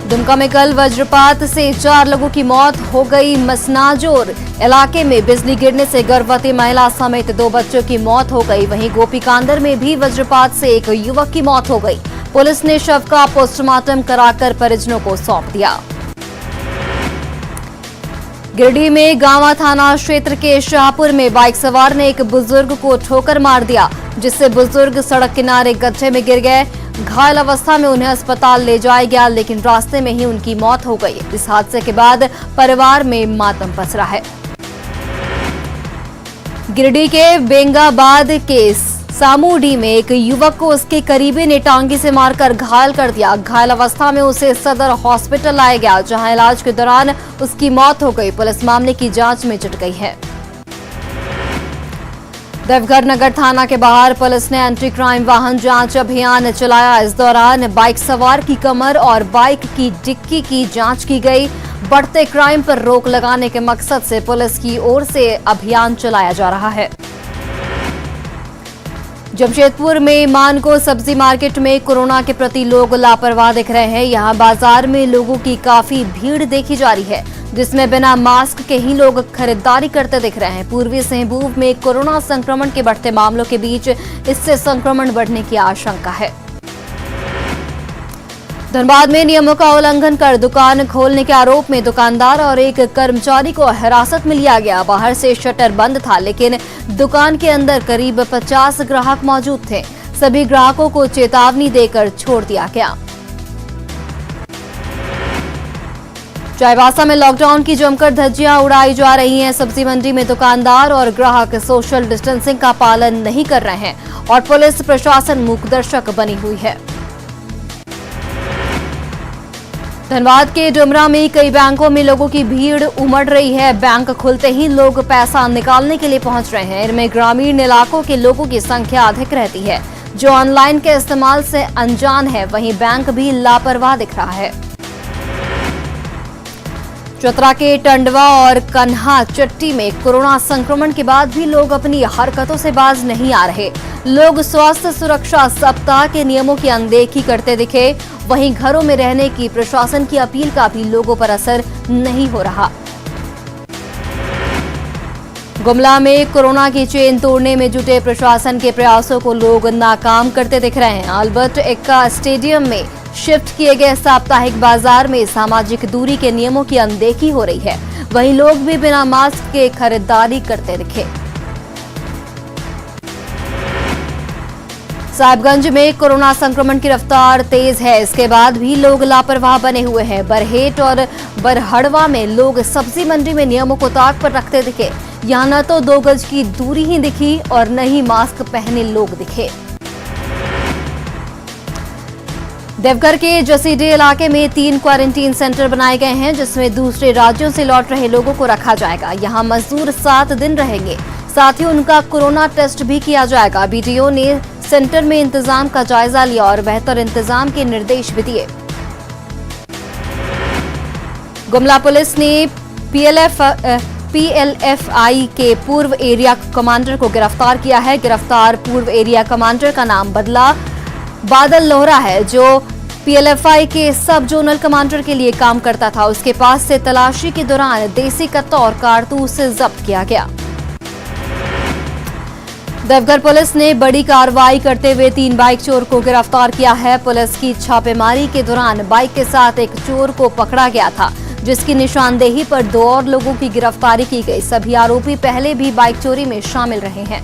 दुमका में कल वज्रपात से 4 लोगों की मौत हो गई। मसनाजोर इलाके में बिजली गिरने से गर्भवती महिला समेत 2 बच्चों की मौत हो गई। वहीं गोपीकांदर में भी वज्रपात से एक युवक की मौत हो गई। पुलिस ने शव का पोस्टमार्टम कराकर परिजनों को सौंप दिया। गिरिडीह में गांवा थाना क्षेत्र के शाहपुर में बाइक सवार ने एक बुजुर्ग को ठोकर मार दिया, जिससे बुजुर्ग सड़क किनारे गड्ढे में गिर गए। घायल अवस्था में उन्हें अस्पताल ले जाया गया, लेकिन रास्ते में ही उनकी मौत हो गई। इस हादसे के बाद परिवार में मातम पसरा है। गिरिडीह के बेंगाबाद के सामूडी में एक युवक को उसके करीबी ने टांगी से मारकर घायल कर दिया। घायल अवस्था में उसे सदर हॉस्पिटल लाया गया, जहां इलाज के दौरान उसकी मौत हो गई। पुलिस मामले की जांच में जुट गई है। देवघर नगर थाना के बाहर पुलिस ने एंटी क्राइम वाहन जांच अभियान चलाया। इस दौरान बाइक सवार की कमर और बाइक की डिक्की की जांच की गई। बढ़ते क्राइम पर रोक लगाने के मकसद से पुलिस की ओर से अभियान चलाया जा रहा है। जमशेदपुर में मानको सब्जी मार्केट में कोरोना के प्रति लोग लापरवाह दिख रहे हैं। यहां बाजार में लोगों की काफी भीड़ देखी जा रही है, जिसमें बिना मास्क के ही लोग खरीदारी करते दिख रहे हैं। पूर्वी सिंहभूम में कोरोना संक्रमण के बढ़ते मामलों के बीच इससे संक्रमण बढ़ने की आशंका है। धनबाद में नियमों का उल्लंघन कर दुकान खोलने के आरोप में दुकानदार और एक कर्मचारी को हिरासत में लिया गया। बाहर से शटर बंद था, लेकिन दुकान के अंदर करीब 50 ग्राहक मौजूद थे। सभी ग्राहकों को चेतावनी देकर छोड़ दिया गया। चाईबासा में लॉकडाउन की जमकर धज्जियां उड़ाई जा रही हैं। सब्जी मंडी में दुकानदार और ग्राहक सोशल डिस्टेंसिंग का पालन नहीं कर रहे हैं और पुलिस प्रशासन मूकदर्शक बनी हुई है। धनबाद के डुमरा में कई बैंकों में लोगों की भीड़ उमड़ रही है। बैंक खुलते ही लोग पैसा निकालने के लिए पहुंच रहे हैं। इनमें ग्रामीण इलाकों के लोगों की संख्या अधिक रहती है, जो ऑनलाइन के इस्तेमाल से अनजान है। वहीं बैंक भी लापरवाह दिख रहा है। चतरा के टंडवा और कन्हा चट्टी में कोरोना संक्रमण के बाद भी लोग अपनी हरकतों से बाज नहीं आ रहे। लोग स्वास्थ्य सुरक्षा सप्ताह के नियमों की अनदेखी करते दिखे। वहीं घरों में रहने की प्रशासन की अपील का भी लोगों पर असर नहीं हो रहा। गुमला में कोरोना की चेन तोड़ने में जुटे प्रशासन के प्रयासों को लोग नाकाम करते दिख रहे हैं। अल्बर्ट एक्का स्टेडियम में शिफ्ट किए गए साप्ताहिक बाजार में सामाजिक दूरी के नियमों की अनदेखी हो रही है। वहीं लोग भी बिना मास्क के खरीदारी करते दिखे। साहिबगंज में कोरोना संक्रमण की रफ्तार तेज है, इसके बाद भी लोग लापरवाह बने हुए हैं। बरहेट और बरहड़वा में लोग सब्जी मंडी में नियमों को ताक पर रखते दिखे। यहां न तो 2 गज की दूरी ही दिखी और न ही मास्क पहने लोग दिखे। देवघर के जसीडीह इलाके में 3 क्वारंटीन सेंटर बनाए गए हैं, जिसमें दूसरे राज्यों से लौट रहे लोगों को रखा जाएगा। यहां मजदूर 7 दिन रहेंगे, साथ ही उनका कोरोना टेस्ट भी किया जाएगा। बीडीओ ने सेंटर में इंतजाम का जायजा लिया और बेहतर इंतजाम के निर्देश भी दिए। गुमला पुलिस ने पीएलएफआई के पूर्व एरिया कमांडर को गिरफ्तार किया है। गिरफ्तार पूर्व एरिया कमांडर का नाम बदला बादल लोहरा है, जो पीएलएफआई के सब जोनल कमांडर के लिए काम करता था। उसके पास से तलाशी के दौरान देसी कत्ता और कारतूस जब्त किया गया। देवघर पुलिस ने बड़ी कार्रवाई करते हुए 3 बाइक चोर को गिरफ्तार किया है। पुलिस की छापेमारी के दौरान बाइक के साथ एक चोर को पकड़ा गया था, जिसकी निशानदेही पर 2 और लोगों की गिरफ्तारी की गई। सभी आरोपी पहले भी बाइक चोरी में शामिल रहे हैं।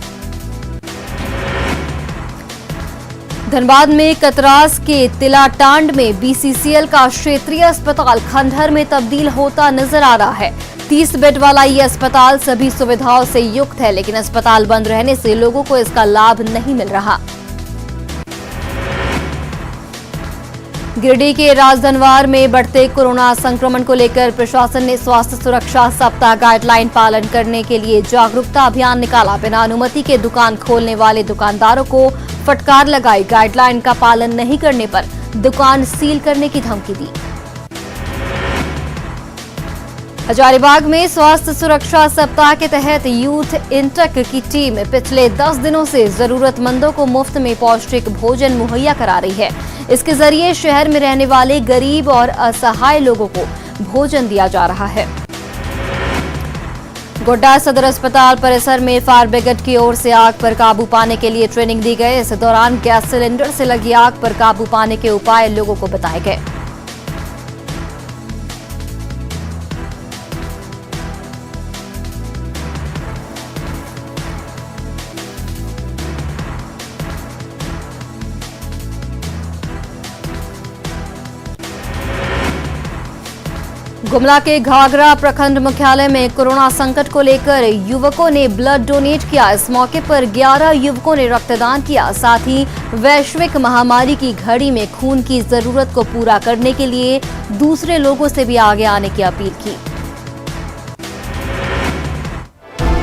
धनबाद में कतरास के तिलाटांड में बीसीसीएल का क्षेत्रीय अस्पताल खंडहर में तब्दील होता नजर आ रहा है। 30 बेड वाला ये अस्पताल सभी सुविधाओं से युक्त है, लेकिन अस्पताल बंद रहने से लोगों को इसका लाभ नहीं मिल रहा। गिरिडीह के राजधनवार में बढ़ते कोरोना संक्रमण को लेकर प्रशासन ने स्वास्थ्य सुरक्षा सप्ताह गाइडलाइन पालन करने के लिए जागरूकता अभियान निकाला। बिना अनुमति के दुकान खोलने वाले दुकानदारों को फटकार लगाई। गाइडलाइन का पालन नहीं करने पर दुकान सील करने की धमकी दी। हजारीबाग में स्वास्थ्य सुरक्षा सप्ताह के तहत यूथ इंटक की टीम पिछले 10 दिनों से जरूरतमंदों को मुफ्त में पौष्टिक भोजन मुहैया करा रही है। इसके जरिए शहर में रहने वाले गरीब और असहाय लोगों को भोजन दिया जा रहा है। गोड्डा सदर अस्पताल परिसर में फायर ब्रिगेड की ओर से आग पर काबू पाने के लिए ट्रेनिंग दी गई। इस दौरान गैस सिलेंडर से लगी आग पर काबू पाने के उपाय लोगों को बताए गए। गुमला के घाघरा प्रखंड मुख्यालय में कोरोना संकट को लेकर युवकों ने ब्लड डोनेट किया। इस मौके पर 11 युवकों ने रक्तदान किया। साथ ही वैश्विक महामारी की घड़ी में खून की जरूरत को पूरा करने के लिए दूसरे लोगों से भी आगे आने की अपील की।